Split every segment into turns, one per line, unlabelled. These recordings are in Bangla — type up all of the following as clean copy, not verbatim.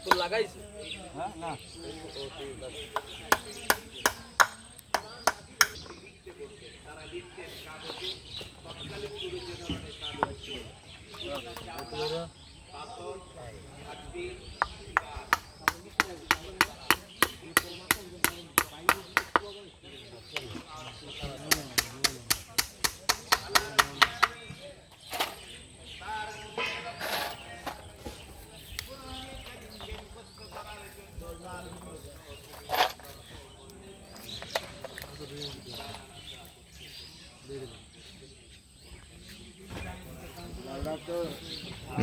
ফুল লাগাইছে
হ্যাঁ না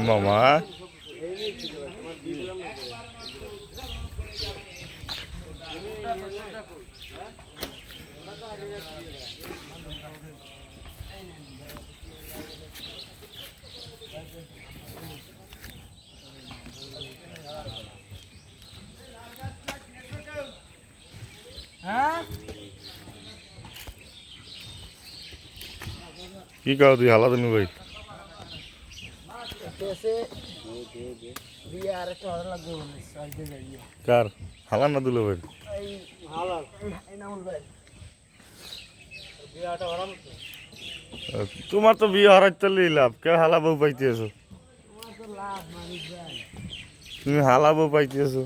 মামা কি কাও তুই হালা তুমি ভাই কার হালা না দিল ভাই তোমার তো বিয়ে হারাইতে লাভ কে হালা বউ পাইতে আছো তুমি হালা বউ পাইতে আছো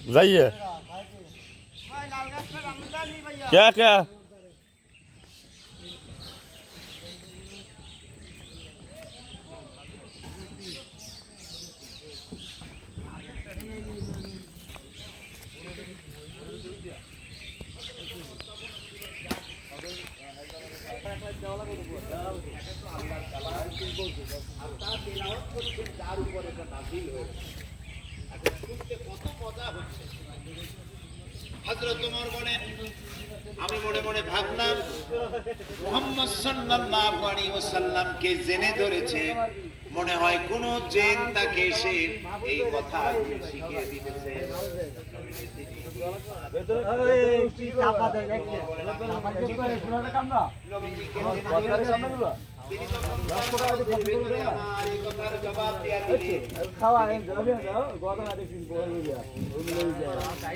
যাইয়ে क्या क्या
হযরত ওমর বলেন আমি মনে মনে ভাবলাম মুহাম্মদ সাল্লাল্লাহু আলাইহি ওয়াসাল্লামকে জেনে ধরেছে মনে হয় কোন জিন তাকে এসে এই কথা শিখিয়ে দিতেছে